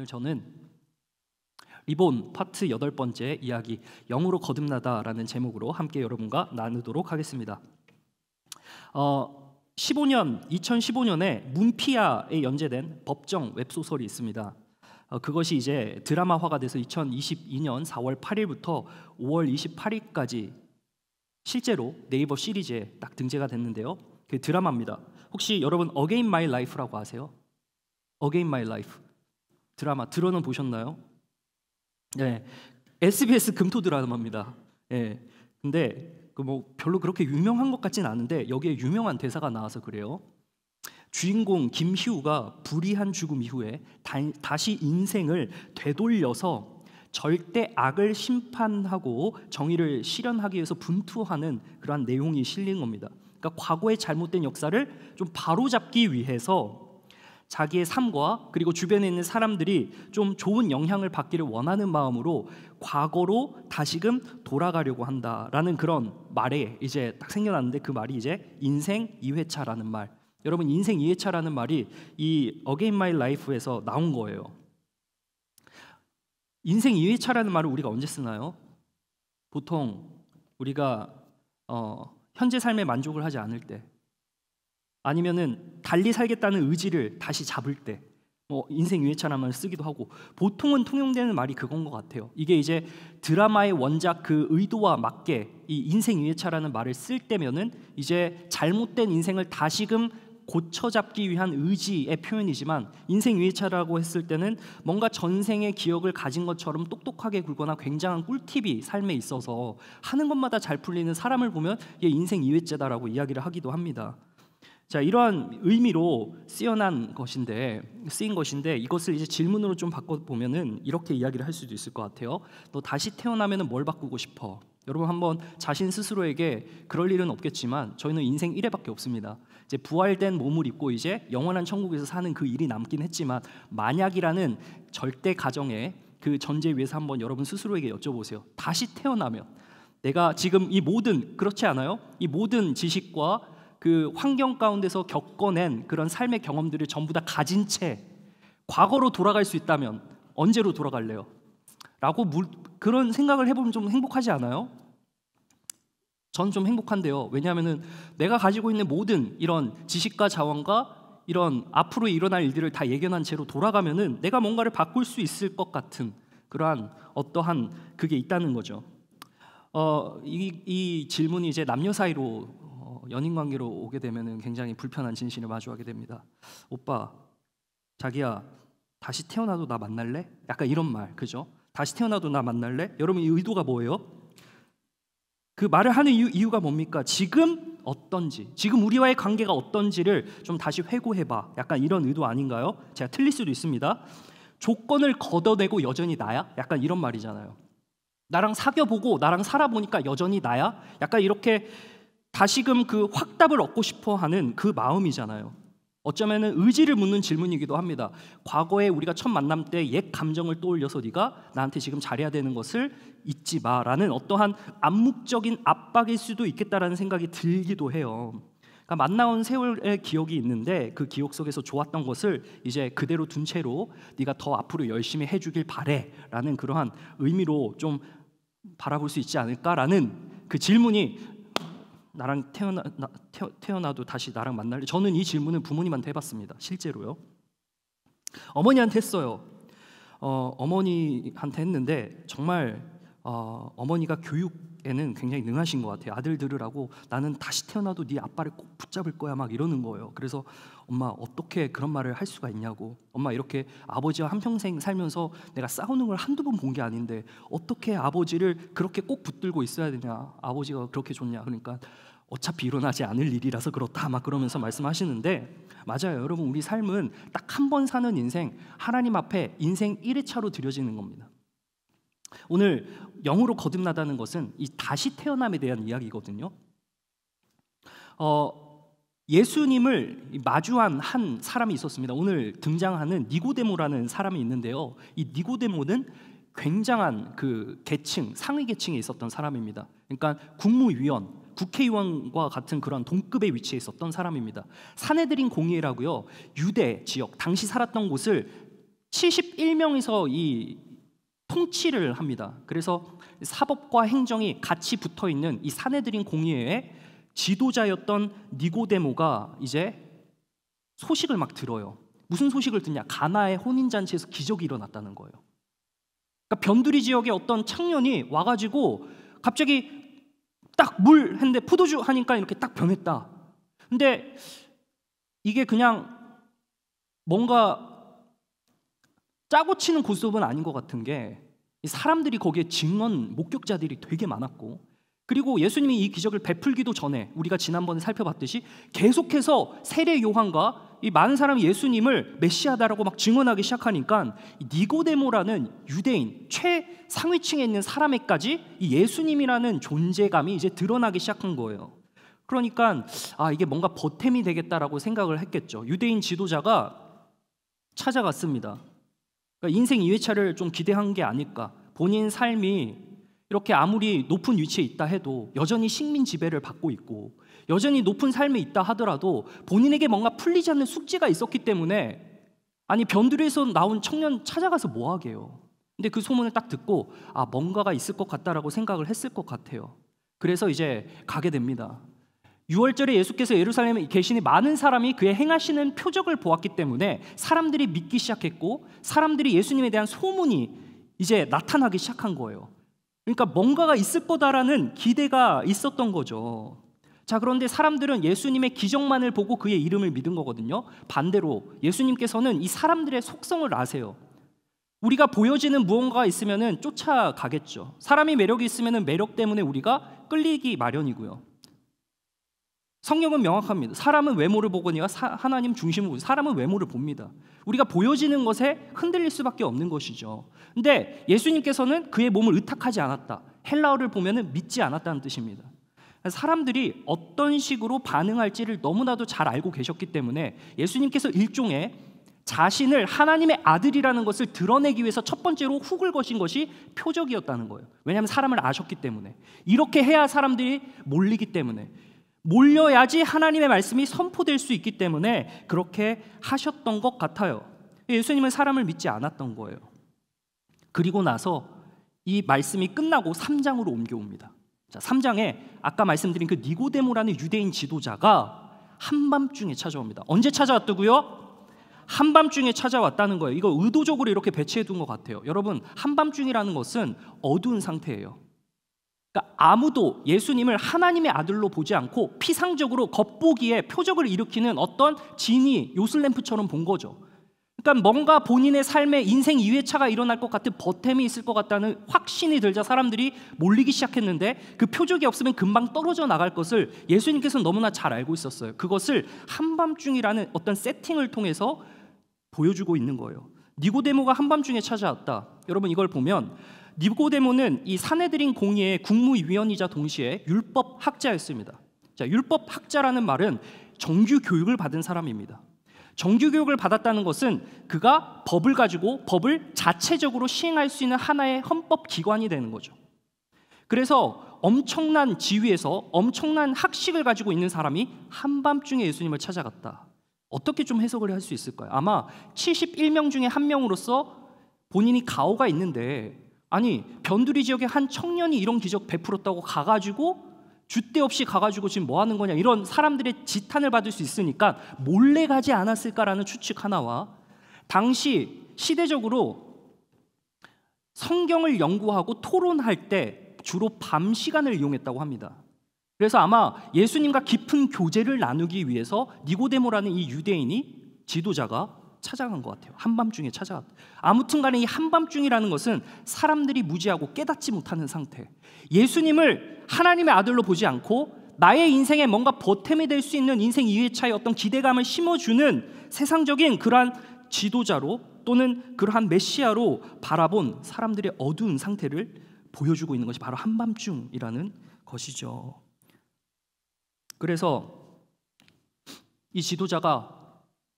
오늘 저는 리본 파트 8번째 이야기 영으로 거듭나다라는 제목으로 함께 여러분과 나누도록 하겠습니다. 2015년에 문피아에 연재된 법정 웹소설이 있습니다. 그것이 이제 드라마화가 돼서 2022년 4월 8일부터 5월 28일까지 실제로 네이버 시리즈에 딱 등재가 됐는데요. 그 드라마입니다. 혹시 여러분 어게인 마이 라이프라고 아세요? 어게인 마이 라이프 드라마 들어는 보셨나요? 네, SBS 금토 드라마입니다. 네, 근데 뭐 별로 그렇게 유명한 것 같진 않은데 여기에 유명한 대사가 나와서 그래요. 주인공 김희우가 불의한 죽음 이후에 다시 인생을 되돌려서 절대 악을 심판하고 정의를 실현하기 위해서 분투하는 그러한 내용이 실린 겁니다. 그러니까 과거의 잘못된 역사를 좀 바로잡기 위해서 자기의 삶과 그리고 주변에 있는 사람들이 좀 좋은 영향을 받기를 원하는 마음으로 과거로 다시금 돌아가려고 한다라는 그런 말에 이제 딱 생겨났는데, 그 말이 이제 인생 2회차라는 말. 여러분, 인생 2회차라는 말이 이 어게인 마이 라이프에서 나온 거예요. 인생 2회차라는 말을 우리가 언제 쓰나요? 보통 우리가 현재 삶에 만족을 하지 않을 때, 아니면은 달리 살겠다는 의지를 다시 잡을 때, 뭐 인생 2회차라는 말을 쓰기도 하고, 보통은 통용되는 말이 그건 것 같아요. 이게 이제 드라마의 원작 그 의도와 맞게 이 인생 2회차라는 말을 쓸 때면은 이제 잘못된 인생을 다시금 고쳐잡기 위한 의지의 표현이지만, 인생 2회차라고 했을 때는 뭔가 전생의 기억을 가진 것처럼 똑똑하게 굴거나 굉장한 꿀팁이 삶에 있어서 하는 것마다 잘 풀리는 사람을 보면 얘 인생 2회째다라고 이야기를 하기도 합니다. 자, 이러한 의미로 쓰인 것인데 이것을 이제 질문으로 좀 바꿔보면은 이렇게 이야기를 할 수도 있을 것 같아요. 너 다시 태어나면은 뭘 바꾸고 싶어? 여러분 한번 자신 스스로에게, 그럴 일은 없겠지만 저희는 인생 1회밖에 없습니다. 이제 부활된 몸을 입고 이제 영원한 천국에서 사는 그 일이 남긴 했지만, 만약이라는 절대 가정의 그 전제 위에서 한번 여러분 스스로에게 여쭤보세요. 다시 태어나면 내가 지금 이 모든, 그렇지 않아요? 이 모든 지식과 그 환경 가운데서 겪어낸 그런 삶의 경험들을 전부 다 가진 채 과거로 돌아갈 수 있다면 언제로 돌아갈래요? 라고 그런 생각을 해보면 좀 행복하지 않아요? 전 좀 행복한데요. 왜냐하면 내가 가지고 있는 모든 이런 지식과 자원과 이런 앞으로 일어날 일들을 다 예견한 채로 돌아가면은 내가 뭔가를 바꿀 수 있을 것 같은 그러한 어떠한 그게 있다는 거죠. 이 질문이 이제 남녀 사이로 연인 관계로 오게 되면은 굉장히 불편한 진실을 마주하게 됩니다. 오빠, 자기야, 다시 태어나도 나 만날래? 약간 이런 말, 그죠? 다시 태어나도 나 만날래? 여러분, 이 의도가 뭐예요? 그 말을 하는 이유가 뭡니까? 지금 어떤지, 지금 우리와의 관계가 어떤지를 좀 다시 회고해봐. 약간 이런 의도 아닌가요? 제가 틀릴 수도 있습니다. 조건을 걷어내고 여전히 나야? 약간 이런 말이잖아요. 나랑 사귀어보고 나랑 살아보니까 여전히 나야? 약간 이렇게 다시금 그 확답을 얻고 싶어하는 그 마음이잖아요. 어쩌면은 의지를 묻는 질문이기도 합니다. 과거에 우리가 첫 만남 때 옛 감정을 떠올려서 네가 나한테 지금 잘해야 되는 것을 잊지 마라는 어떠한 암묵적인 압박일 수도 있겠다라는 생각이 들기도 해요. 그러니까 만나온 세월의 기억이 있는데 그 기억 속에서 좋았던 것을 이제 그대로 둔 채로 네가 더 앞으로 열심히 해주길 바래라는 그러한 의미로 좀 바라볼 수 있지 않을까라는 그 질문이, 나랑 태어나도 다시 나랑 만날래? 저는 이 질문을 부모님한테 해봤습니다. 실제로요. 어머니한테 했어요. 어머니한테 했는데 정말 어머니가 교육에는 굉장히 능하신 것 같아요. 아들 들으라고, 나는 다시 태어나도 네 아빠를 꼭 붙잡을 거야 막 이러는 거예요. 그래서 엄마, 어떻게 그런 말을 할 수가 있냐고. 엄마, 이렇게 아버지와 한평생 살면서 내가 싸우는 걸 한두 번 본 게 아닌데 어떻게 아버지를 그렇게 꼭 붙들고 있어야 되냐, 아버지가 그렇게 좋냐. 그러니까 어차피 일어나지 않을 일이라서 그렇다 막 그러면서 말씀하시는데, 맞아요. 여러분, 우리 삶은 딱 한 번 사는 인생, 하나님 앞에 인생 1회차로 드려지는 겁니다. 오늘 영으로 거듭나다는 것은 이 다시 태어남에 대한 이야기거든요. 예수님을 마주한 한 사람이 있었습니다. 오늘 등장하는 니고데모라는 사람이 있는데요. 이 니고데모는 굉장한 그 계층, 상위 계층에 있었던 사람입니다. 그러니까 국무위원, 국회의원과 같은 그런 동급의 위치에 있었던 사람입니다. 사내들인 공의회라고요, 유대 지역, 당시 살았던 곳을 71명이서 이 통치를 합니다. 그래서 사법과 행정이 같이 붙어 있는 이 사내들인 공의회의 지도자였던 니고데모가 이제 소식을 막 들어요. 무슨 소식을 듣냐? 가나의 혼인잔치에서 기적이 일어났다는 거예요. 그러니까 변두리 지역의 어떤 청년이 와가지고 갑자기 딱 물 했는데 포도주 하니까 이렇게 딱 변했다. 근데 이게 그냥 뭔가 짜고 치는 고스톱은 아닌 것 같은 게 사람들이 거기에 증언 목격자들이 되게 많았고, 그리고 예수님이 이 기적을 베풀기도 전에 우리가 지난번에 살펴봤듯이 계속해서 세례 요한과 이 많은 사람이 예수님을 메시아다라고 막 증언하기 시작하니까 니고데모라는 유대인 최상위층에 있는 사람에까지 이 예수님이라는 존재감이 이제 드러나기 시작한 거예요. 그러니까 이게 뭔가 보탬이 되겠다라고 생각을 했겠죠. 유대인 지도자가 찾아갔습니다. 그러니까 인생 2회차를 좀 기대한 게 아닐까. 본인 삶이 이렇게 아무리 높은 위치에 있다 해도 여전히 식민 지배를 받고 있고, 여전히 높은 삶에 있다 하더라도 본인에게 뭔가 풀리지 않는 숙제가 있었기 때문에, 아니 변두리에서 나온 청년 찾아가서 뭐 하게요. 근데 그 소문을 딱 듣고 뭔가가 있을 것 같다라고 생각을 했을 것 같아요. 그래서 이제 가게 됩니다. 6월절에 예수께서 예루살렘에 계시니 많은 사람이 그의 행하시는 표적을 보았기 때문에 사람들이 믿기 시작했고, 사람들이 예수님에 대한 소문이 이제 나타나기 시작한 거예요. 그러니까 뭔가가 있을 거다라는 기대가 있었던 거죠. 자, 그런데 사람들은 예수님의 기적만을 보고 그의 이름을 믿은 거거든요. 반대로 예수님께서는 이 사람들의 속성을 아세요. 우리가 보여지는 무언가가 있으면 쫓아가겠죠. 사람이 매력이 있으면 매력 때문에 우리가 끌리기 마련이고요. 성경은 명확합니다. 사람은 외모를 보거니와 하나님 중심으로 사람은 외모를 봅니다. 우리가 보여지는 것에 흔들릴 수밖에 없는 것이죠. 근데 예수님께서는 그의 몸을 의탁하지 않았다. 헬라어를 보면은 믿지 않았다는 뜻입니다. 사람들이 어떤 식으로 반응할지를 너무나도 잘 알고 계셨기 때문에 예수님께서 일종의 자신을 하나님의 아들이라는 것을 드러내기 위해서 첫 번째로 훅을 거신 것이 표적이었다는 거예요. 왜냐하면 사람을 아셨기 때문에. 이렇게 해야 사람들이 몰리기 때문에, 몰려야지 하나님의 말씀이 선포될 수 있기 때문에 그렇게 하셨던 것 같아요. 예수님은 사람을 믿지 않았던 거예요. 그리고 나서 이 말씀이 끝나고 3장으로 옮겨옵니다. 자, 3장에 아까 말씀드린 그 니고데모라는 유대인 지도자가 한밤중에 찾아옵니다. 언제 찾아왔다고요? 한밤중에 찾아왔다는 거예요. 이거 의도적으로 이렇게 배치해 둔 것 같아요. 여러분, 한밤중이라는 것은 어두운 상태예요. 그러니까 아무도 예수님을 하나님의 아들로 보지 않고 피상적으로 겉보기에 표적을 일으키는 어떤 진이 요술램프처럼 본 거죠. 그러니까 뭔가 본인의 삶에 인생 2회차가 일어날 것 같은 보탬이 있을 것 같다는 확신이 들자 사람들이 몰리기 시작했는데, 그 표적이 없으면 금방 떨어져 나갈 것을 예수님께서는 너무나 잘 알고 있었어요. 그것을 한밤중이라는 어떤 세팅을 통해서 보여주고 있는 거예요. 니고데모가 한밤중에 찾아왔다. 여러분, 이걸 보면 니고데모는 이 사내들인 공의의 국무위원이자 동시에 율법학자였습니다. 자, 율법학자라는 말은 정규 교육을 받은 사람입니다. 정규 교육을 받았다는 것은 그가 법을 가지고 법을 자체적으로 시행할 수 있는 하나의 헌법 기관이 되는 거죠. 그래서 엄청난 지위에서 엄청난 학식을 가지고 있는 사람이 한밤중에 예수님을 찾아갔다. 어떻게 좀 해석을 할 수 있을까요? 아마 71명 중에 한 명으로서 본인이 가오가 있는데, 아니 변두리 지역의 한 청년이 이런 기적 베풀었다고 가가지고 줏대 없이 가가지고 지금 뭐 하는 거냐, 이런 사람들의 지탄을 받을 수 있으니까 몰래 가지 않았을까라는 추측 하나와, 당시 시대적으로 성경을 연구하고 토론할 때 주로 밤 시간을 이용했다고 합니다. 그래서 아마 예수님과 깊은 교제를 나누기 위해서 니고데모라는 이 유대인이 지도자가 찾아간 것 같아요. 한밤중에 찾아갔다. 아무튼 간에 이 한밤중이라는 것은 사람들이 무지하고 깨닫지 못하는 상태, 예수님을 하나님의 아들로 보지 않고 나의 인생에 뭔가 보탬이 될 수 있는 인생 2회차의 어떤 기대감을 심어주는 세상적인 그러한 지도자로 또는 그러한 메시아로 바라본 사람들의 어두운 상태를 보여주고 있는 것이 바로 한밤중이라는 것이죠. 그래서 이 지도자가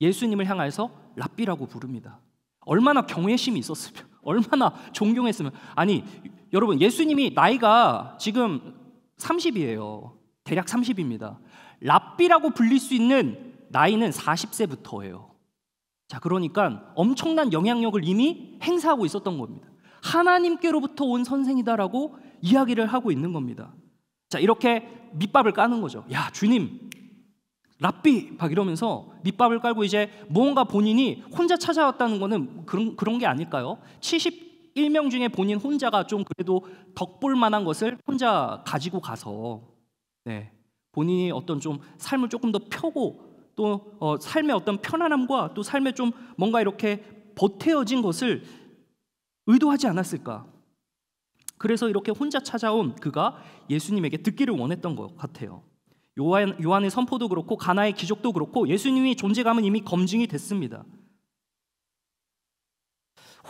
예수님을 향해서 랍비라고 부릅니다. 얼마나 경외심이 있었으면, 얼마나 존경했으면. 아니 여러분, 예수님이 나이가 지금 30이에요. 대략 30입니다. 랍비라고 불릴 수 있는 나이는 40세부터예요. 자, 그러니까 엄청난 영향력을 이미 행사하고 있었던 겁니다. 하나님께로부터 온 선생이다라고 이야기를 하고 있는 겁니다. 자, 이렇게 밑밥을 까는 거죠. 야, 주님, 랍비 막 이러면서 밑밥을 깔고 이제 무언가 본인이 혼자 찾아왔다는 거는 그런 게 아닐까요? 71명 중에 본인 혼자가 좀 그래도 덕볼 만한 것을 혼자 가지고 가서 본인이 어떤 좀 삶을 조금 더 펴고 또 삶의 어떤 편안함과 또 삶의 좀 뭔가 이렇게 보태어진 것을 의도하지 않았을까? 그래서 이렇게 혼자 찾아온 그가 예수님에게 듣기를 원했던 것 같아요. 요한의 선포도 그렇고 가나의 기적도 그렇고 예수님이 존재감은 이미 검증이 됐습니다.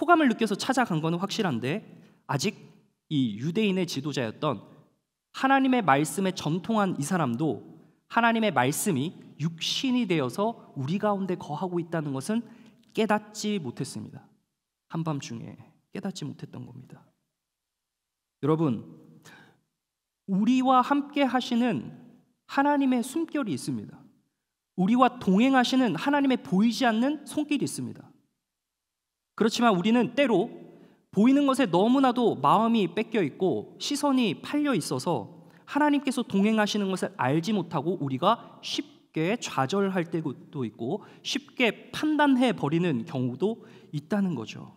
호감을 느껴서 찾아간 것은 확실한데 아직 이 유대인의 지도자였던 하나님의 말씀에 전통한 이 사람도 하나님의 말씀이 육신이 되어서 우리 가운데 거하고 있다는 것은 깨닫지 못했습니다. 한밤중에 깨닫지 못했던 겁니다. 여러분, 우리와 함께 하시는 하나님의 숨결이 있습니다. 우리와 동행하시는 하나님의 보이지 않는 손길이 있습니다. 그렇지만 우리는 때로 보이는 것에 너무나도 마음이 뺏겨 있고 시선이 팔려 있어서 하나님께서 동행하시는 것을 알지 못하고 우리가 쉽게 좌절할 때도 있고 쉽게 판단해 버리는 경우도 있다는 거죠.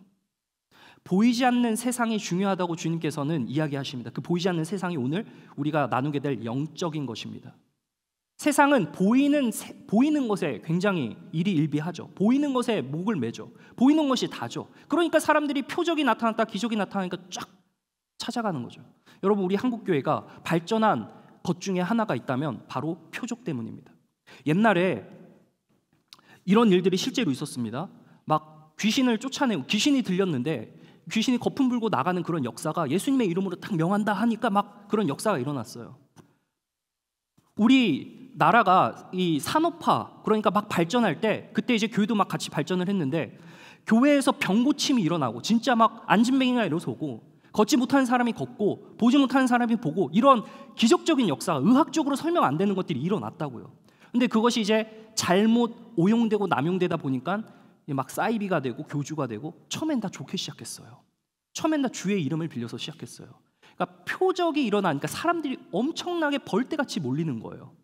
보이지 않는 세상이 중요하다고 주님께서는 이야기하십니다. 그 보이지 않는 세상이 오늘 우리가 나누게 될 영적인 것입니다. 세상은 보이는 것에 굉장히 일희일비하죠. 보이는 것에 목을 매죠. 보이는 것이 다죠. 그러니까 사람들이 표적이 나타났다, 기적이 나타나니까 쫙 찾아가는 거죠. 여러분, 우리 한국교회가 발전한 것 중에 하나가 있다면 바로 표적 때문입니다. 옛날에 이런 일들이 실제로 있었습니다. 막 귀신을 쫓아내고 귀신이 들렸는데 귀신이 거품 불고 나가는 그런 역사가 예수님의 이름으로 딱 명한다 하니까 막 그런 역사가 일어났어요. 우리 나라가 이 산업화, 그러니까 막 발전할 때 그때 이제 교회도 막 같이 발전을 했는데 교회에서 병고침이 일어나고 진짜 막 안진뱅이가 일어서고 걷지 못하는 사람이 걷고 보지 못하는 사람이 보고 이런 기적적인 역사가 의학적으로 설명 안 되는 것들이 일어났다고요. 근데 그것이 이제 잘못 오용되고 남용되다 보니까 막 사이비가 되고 교주가 되고 처음엔 다 좋게 시작했어요. 처음엔 다 주의 이름을 빌려서 시작했어요. 그러니까 표적이 일어나니까 사람들이 엄청나게 벌떼같이 몰리는 거예요.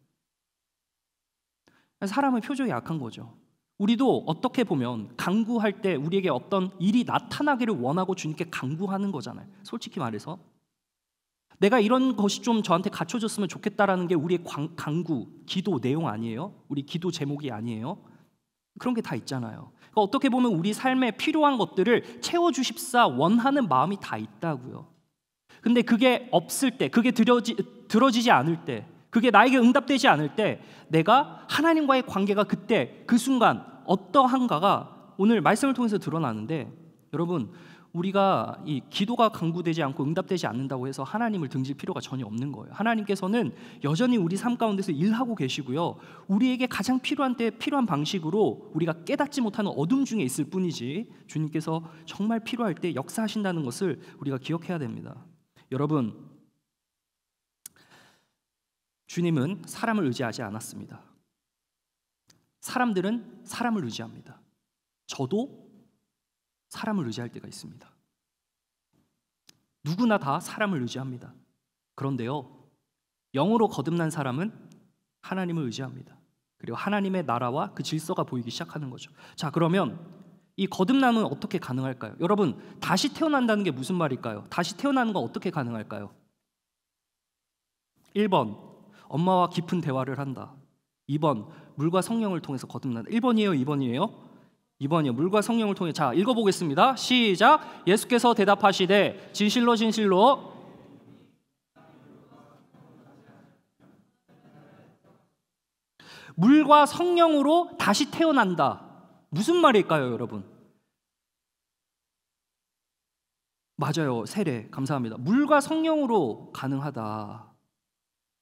사람은 표적이 약한 거죠. 우리도 어떻게 보면 간구할 때 우리에게 어떤 일이 나타나기를 원하고 주님께 간구하는 거잖아요. 솔직히 말해서 내가 이런 것이 좀 저한테 갖춰졌으면 좋겠다라는 게 우리의 간구, 기도 내용 아니에요? 우리 기도 제목이 아니에요? 그런 게 다 있잖아요. 그러니까 어떻게 보면 우리 삶에 필요한 것들을 채워주십사 원하는 마음이 다 있다고요. 근데 그게 없을 때, 그게 들어지지 않을 때, 그게 나에게 응답되지 않을 때 내가 하나님과의 관계가 그때 그 순간 어떠한가가 오늘 말씀을 통해서 드러나는데, 여러분, 우리가 이 기도가 간구되지 않고 응답되지 않는다고 해서 하나님을 등질 필요가 전혀 없는 거예요. 하나님께서는 여전히 우리 삶 가운데서 일하고 계시고요, 우리에게 가장 필요한 때 필요한 방식으로 우리가 깨닫지 못하는 어둠 중에 있을 뿐이지 주님께서 정말 필요할 때 역사하신다는 것을 우리가 기억해야 됩니다. 여러분, 주님은 사람을 의지하지 않았습니다. 사람들은 사람을 의지합니다. 저도 사람을 의지할 때가 있습니다. 누구나 다 사람을 의지합니다. 그런데요, 영으로 거듭난 사람은 하나님을 의지합니다. 그리고 하나님의 나라와 그 질서가 보이기 시작하는 거죠. 자, 그러면 이 거듭남은 어떻게 가능할까요? 여러분, 다시 태어난다는 게 무슨 말일까요? 다시 태어나는 건 어떻게 가능할까요? 1번, 엄마와 깊은 대화를 한다. 2번, 물과 성령을 통해서 거듭난다. 1번이에요, 2번이에요? 2번이요. 물과 성령을 통해. 자, 읽어보겠습니다. 시작. 예수께서 대답하시되 진실로 진실로 물과 성령으로 다시 태어난다. 무슨 말일까요, 여러분? 맞아요. 세례. 감사합니다. 물과 성령으로 가능하다.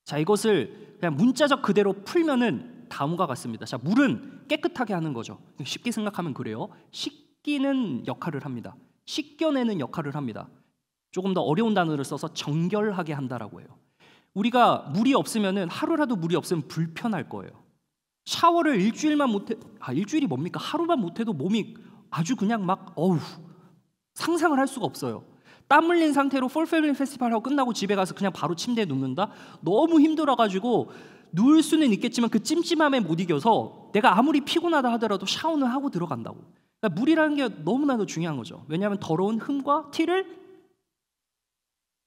자, 이것을 그냥 문자적 그대로 풀면은 다음과 같습니다. 자, 물은 깨끗하게 하는 거죠. 쉽게 생각하면 그래요. 씻기는 역할을 합니다. 씻겨내는 역할을 합니다. 조금 더 어려운 단어를 써서 정결하게 한다라고 해요. 우리가 물이 없으면은 하루라도 물이 없으면 불편할 거예요. 샤워를 일주일만 못해, 일주일이 뭡니까? 하루만 못해도 몸이 아주 그냥 막 상상을 할 수가 없어요. 땀 흘린 상태로 폴 패밀리 페스티벌 하고 끝나고 집에 가서 그냥 바로 침대에 눕는다? 너무 힘들어가지고 누울 수는 있겠지만 그 찜찜함에 못 이겨서 내가 아무리 피곤하다 하더라도 샤워는 하고 들어간다고. 그러니까 물이라는 게 너무나도 중요한 거죠. 왜냐하면 더러운 흠과 티를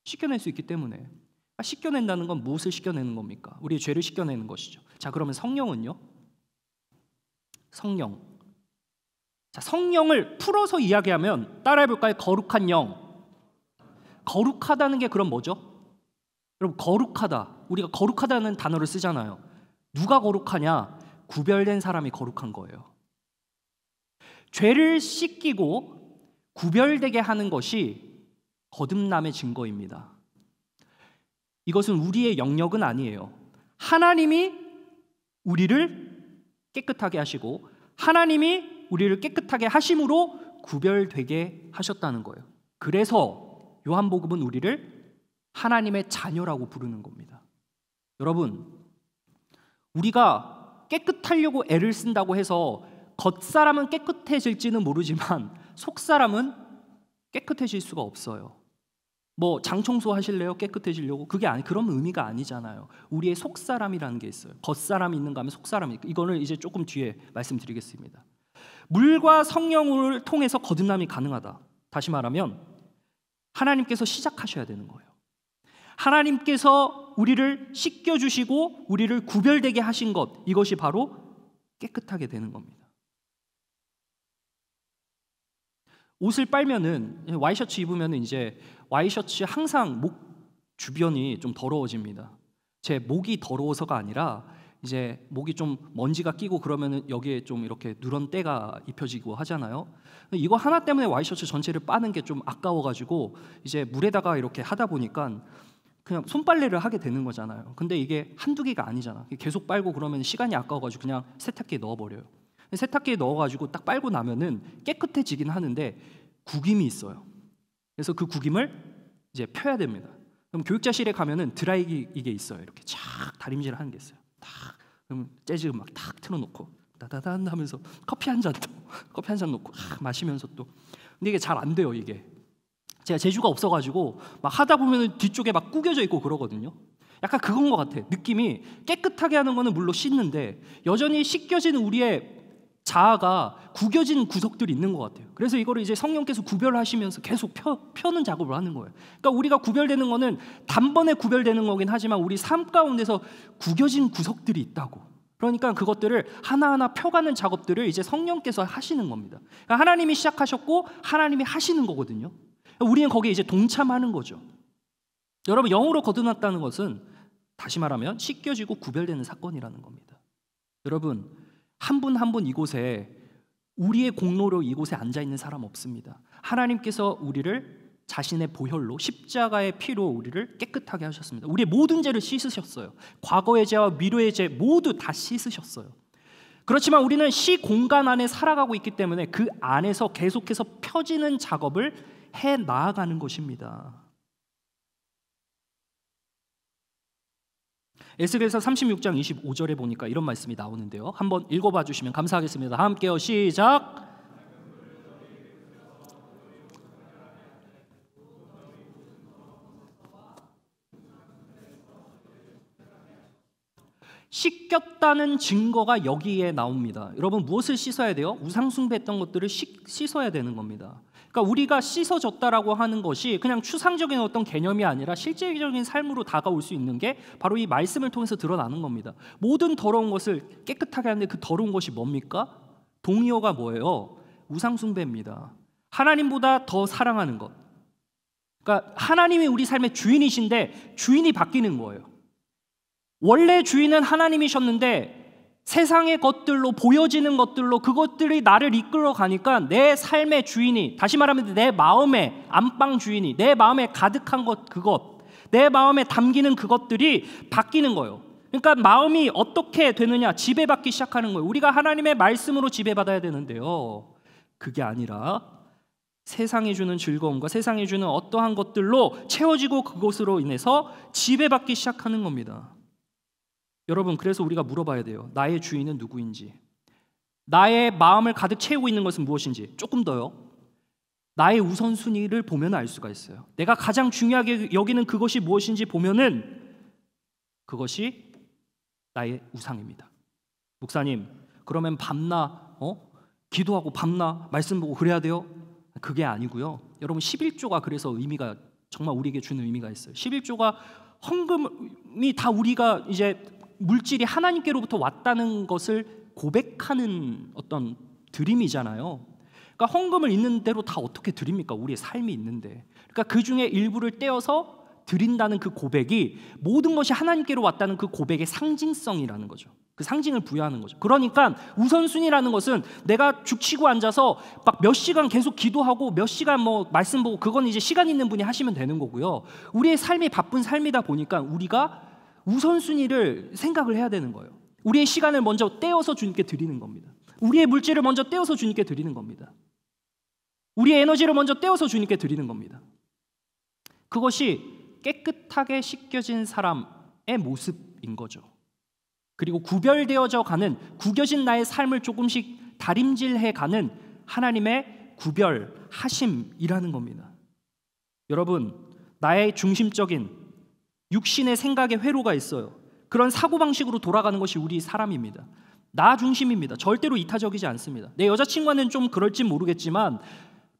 씻겨낼 수 있기 때문에. 씻겨낸다는 건 무엇을 씻겨내는 겁니까? 우리의 죄를 씻겨내는 것이죠. 자, 그러면 성령은요? 성령. 자, 성령을 풀어서 이야기하면 따라해볼까요? 거룩한 영. 거룩하다는 게 그럼 뭐죠? 여러분, 거룩하다. 우리가 거룩하다는 단어를 쓰잖아요. 누가 거룩하냐? 구별된 사람이 거룩한 거예요. 죄를 씻기고 구별되게 하는 것이 거듭남의 증거입니다. 이것은 우리의 영역은 아니에요. 하나님이 우리를 깨끗하게 하시고 하나님이 우리를 깨끗하게 하심으로 구별되게 하셨다는 거예요. 그래서 요한복음은 우리를 하나님의 자녀라고 부르는 겁니다. 여러분, 우리가 깨끗하려고 애를 쓴다고 해서 겉사람은 깨끗해질지는 모르지만 속사람은 깨끗해질 수가 없어요. 뭐 장청소 하실래요? 깨끗해지려고? 그런 의미가 아니잖아요. 우리의 속사람이라는 게 있어요. 겉사람이 있는가 하면 속사람이. 이거는 이제 조금 뒤에 말씀드리겠습니다. 물과 성령을 통해서 거듭남이 가능하다. 다시 말하면 하나님께서 시작하셔야 되는 거예요. 하나님께서 우리를 씻겨주시고 우리를 구별되게 하신 것, 이것이 바로 깨끗하게 되는 겁니다. 옷을 빨면은, 와이셔츠 입으면은 이제 와이셔츠 항상 목 주변이 좀 더러워집니다. 제 목이 더러워서가 아니라 이제 목이 좀 먼지가 끼고 그러면은 여기에 좀 이렇게 누런 때가 입혀지고 하잖아요. 이거 하나 때문에 와이셔츠 전체를 빠는 게 좀 아까워가지고 이제 물에다가 이렇게 하다 보니까 그냥 손빨래를 하게 되는 거잖아요. 근데 이게 한두 개가 아니잖아. 계속 빨고 그러면 시간이 아까워가지고 그냥 세탁기에 넣어버려요. 세탁기에 넣어가지고 딱 빨고 나면은 깨끗해지긴 하는데 구김이 있어요. 그래서 그 구김을 이제 펴야 됩니다. 그럼 교육자실에 가면은 드라이기 이게 있어요. 이렇게 쫙 다림질을 하는 게 있어요. 탁 그럼 재즈 음악 탁 틀어놓고 따다단 하면서 커피 한 잔 놓고 마시면서 또. 근데 이게 잘 안 돼요. 이게 제가 재주가 없어가지고 막 하다 보면은 뒤쪽에 막 구겨져 있고 그러거든요. 약간 그건 것 같아. 느낌이 깨끗하게 하는 거는 물론 씻는데 여전히 씻겨지는 우리의 자아가 구겨진 구석들이 있는 것 같아요. 그래서 이거를 이제 성령께서 구별하시면서 계속 펴는 작업을 하는 거예요. 그러니까 우리가 구별되는 거는 단번에 구별되는 거긴 하지만 우리 삶 가운데서 구겨진 구석들이 있다고. 그러니까 그것들을 하나하나 펴가는 작업들을 이제 성령께서 하시는 겁니다. 그러니까 하나님이 시작하셨고 하나님이 하시는 거거든요. 우리는 거기에 이제 동참하는 거죠. 여러분, 영으로 거듭났다는 것은 다시 말하면 씻겨지고 구별되는 사건이라는 겁니다. 여러분, 한 분 한 분 이곳에 우리의 공로로 이곳에 앉아있는 사람 없습니다. 하나님께서 우리를 자신의 보혈로 십자가의 피로 우리를 깨끗하게 하셨습니다. 우리의 모든 죄를 씻으셨어요. 과거의 죄와 미래의 죄 모두 다 씻으셨어요. 그렇지만 우리는 시 공간 안에 살아가고 있기 때문에 그 안에서 계속해서 펴지는 작업을 해 나아가는 것입니다. 에스겔서 36장 25절에 보니까 이런 말씀이 나오는데요. 한번 읽어봐 주시면 감사하겠습니다. 함께요. 시작. 씻겼다는 증거가 여기에 나옵니다. 여러분, 무엇을 씻어야 돼요? 우상숭배했던 것들을 씻어야 되는 겁니다. 그러니까 우리가 씻어졌다라고 하는 것이 그냥 추상적인 어떤 개념이 아니라 실제적인 삶으로 다가올 수 있는 게 바로 이 말씀을 통해서 드러나는 겁니다. 모든 더러운 것을 깨끗하게 하는데 그 더러운 것이 뭡니까? 동의어가 뭐예요? 우상숭배입니다. 하나님보다 더 사랑하는 것. 그러니까 하나님이 우리 삶의 주인이신데 주인이 바뀌는 거예요. 원래 주인은 하나님이셨는데 세상의 것들로 보여지는 것들로 그것들이 나를 이끌어 가니까 내 삶의 주인이, 다시 말하면 내 마음의 안방 주인이, 내 마음에 가득한 것, 내 마음에 담기는 그것들이 바뀌는 거예요. 그러니까 마음이 어떻게 되느냐? 지배받기 시작하는 거예요. 우리가 하나님의 말씀으로 지배받아야 되는데요, 그게 아니라 세상이 주는 즐거움과 세상이 주는 어떠한 것들로 채워지고 그것으로 인해서 지배받기 시작하는 겁니다. 여러분, 그래서 우리가 물어봐야 돼요. 나의 주인은 누구인지. 나의 마음을 가득 채우고 있는 것은 무엇인지. 조금 더요. 나의 우선순위를 보면 알 수가 있어요. 내가 가장 중요하게 여기는 그것이 무엇인지 보면은 그것이 나의 우상입니다. 목사님, 그러면 밤낮 기도하고 밤낮 말씀 보고 그래야 돼요? 그게 아니고요. 여러분, 11조가 그래서 의미가 정말 우리에게 주는 의미가 있어요. 11조가 헌금이 다 우리가 이제 물질이 하나님께로부터 왔다는 것을 고백하는 어떤 드림이잖아요. 그러니까 헌금을 있는 대로 다 어떻게 드립니까? 우리의 삶이 있는데. 그러니까 그 중에 일부를 떼어서 드린다는 그 고백이 모든 것이 하나님께로 왔다는 그 고백의 상징성이라는 거죠. 그 상징을 부여하는 거죠. 그러니까 우선순위라는 것은 내가 죽치고 앉아서 막 몇 시간 계속 기도하고 몇 시간 뭐 말씀 보고 그건 이제 시간 있는 분이 하시면 되는 거고요. 우리의 삶이 바쁜 삶이다 보니까 우리가 우선순위를 생각을 해야 되는 거예요. 우리의 시간을 먼저 떼어서 주님께 드리는 겁니다. 우리의 물질을 먼저 떼어서 주님께 드리는 겁니다. 우리의 에너지를 먼저 떼어서 주님께 드리는 겁니다. 그것이 깨끗하게 씻겨진 사람의 모습인 거죠. 그리고 구별되어져 가는, 구겨진 나의 삶을 조금씩 다림질해 가는 하나님의 구별하심이라는 겁니다. 여러분, 나의 중심적인 육신의 생각에 회로가 있어요. 그런 사고방식으로 돌아가는 것이 우리 사람입니다. 나 중심입니다. 절대로 이타적이지 않습니다. 내 여자친구는 좀 그럴지 모르겠지만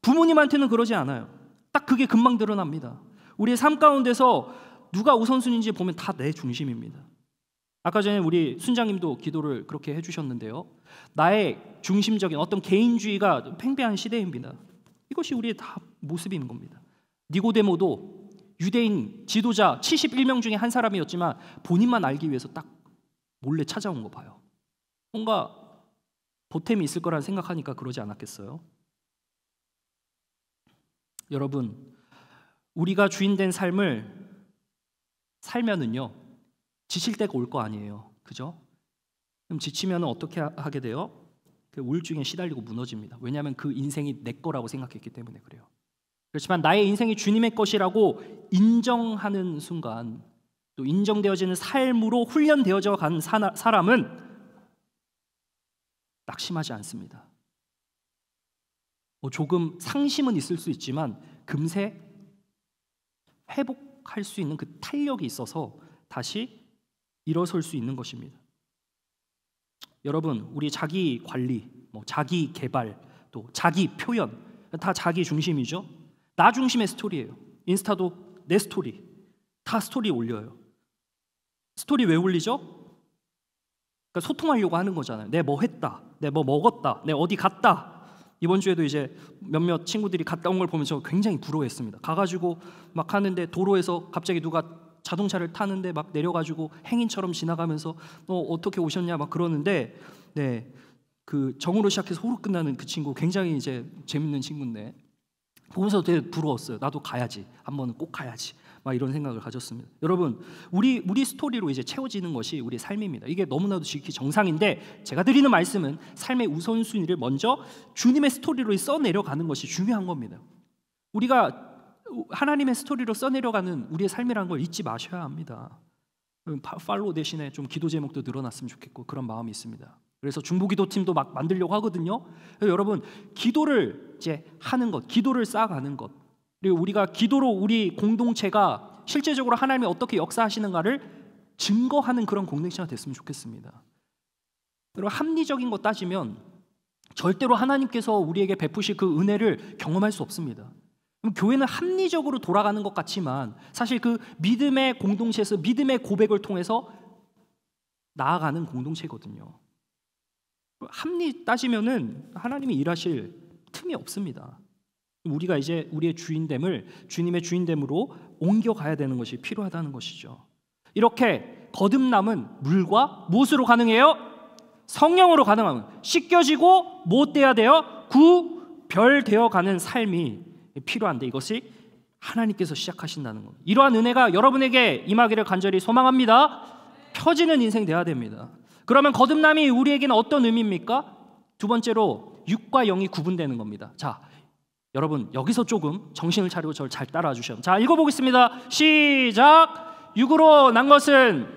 부모님한테는 그러지 않아요. 딱 그게 금방 드러납니다. 우리의 삶 가운데서 누가 우선순위인지 보면 다 내 중심입니다. 아까 전에 우리 순장님도 기도를 그렇게 해주셨는데요. 나의 중심적인 어떤 개인주의가 팽배한 시대입니다. 이것이 우리의 다 모습인 겁니다. 니고데모도 유대인 지도자 71명 중에 한 사람이었지만 본인만 알기 위해서 딱 몰래 찾아온 거 봐요. 뭔가 보탬이 있을 거란 생각하니까 그러지 않았겠어요? 여러분, 우리가 주인된 삶을 살면은요 지칠 때가 올 거 아니에요, 그죠? 그럼 지치면 어떻게 하게 돼요? 그 우울증에 시달리고 무너집니다. 왜냐하면 그 인생이 내 거라고 생각했기 때문에 그래요. 그렇지만 나의 인생이 주님의 것이라고 인정하는 순간, 또 인정되어지는 삶으로 훈련되어져 간 사람은 낙심하지 않습니다. 조금 상심은 있을 수 있지만 금세 회복할 수 있는 그 탄력이 있어서 다시 일어설 수 있는 것입니다. 여러분, 우리 자기 관리, 자기 개발, 또 자기 표현 다 자기 중심이죠. 나 중심의 스토리예요. 인스타도 내 스토리, 다 스토리 올려요. 스토리 왜 올리죠? 그러니까 소통하려고 하는 거잖아요. 내 뭐 했다, 내 뭐 먹었다, 내 어디 갔다. 이번 주에도 이제 몇몇 친구들이 갔다 온 걸 보면서 굉장히 부러워했습니다. 가가지고 막 하는데 도로에서 갑자기 누가 자동차를 타는데 막 내려가지고 행인처럼 지나가면서 어떻게 오셨냐 막 그러는데, 네, 그 정으로 시작해서 호로 끝나는 그 친구 굉장히 이제 재밌는 친구인데 보면서 되게 부러웠어요. 나도 가야지, 한 번은 꼭 가야지, 막 이런 생각을 가졌습니다. 여러분, 우리 스토리로 이제 채워지는 것이 우리의 삶입니다. 이게 너무나도 지극히 정상인데 제가 드리는 말씀은 삶의 우선순위를 먼저 주님의 스토리로 써내려가는 것이 중요한 겁니다. 우리가 하나님의 스토리로 써내려가는 우리의 삶이라는 걸 잊지 마셔야 합니다. 팔로우 대신에 좀 기도 제목도 늘어났으면 좋겠고 그런 마음이 있습니다. 그래서 중보기도팀도 막 만들려고 하거든요. 여러분, 기도를 이제 하는 것, 기도를 쌓아가는 것, 그리고 우리가 기도로 우리 공동체가 실제적으로 하나님이 어떻게 역사하시는가를 증거하는 그런 공동체가 됐으면 좋겠습니다. 그리고 합리적인 것 따지면 절대로 하나님께서 우리에게 베푸실 그 은혜를 경험할 수 없습니다. 교회는 합리적으로 돌아가는 것 같지만 사실 그 믿음의 공동체에서 믿음의 고백을 통해서 나아가는 공동체거든요. 합리 따지면은 하나님이 일하실 틈이 없습니다. 우리가 이제 우리의 주인됨을 주님의 주인됨으로 옮겨가야 되는 것이 필요하다는 것이죠. 이렇게 거듭남은 물과 무엇으로 가능해요? 성령으로 가능합니다. 씻겨지고 뭐 돼야 돼요? 구별되어 가는 삶이 필요한데 이것이 하나님께서 시작하신다는 것. 이러한 은혜가 여러분에게 임하기를 간절히 소망합니다. 펴지는 인생 돼야 됩니다. 그러면 거듭남이 우리에게는 어떤 의미입니까? 두 번째로 육과 영이 구분되는 겁니다. 자, 여러분 여기서 조금 정신을 차리고 저를 잘 따라와 주셔요. 자, 읽어보겠습니다. 시작. 육으로 난 것은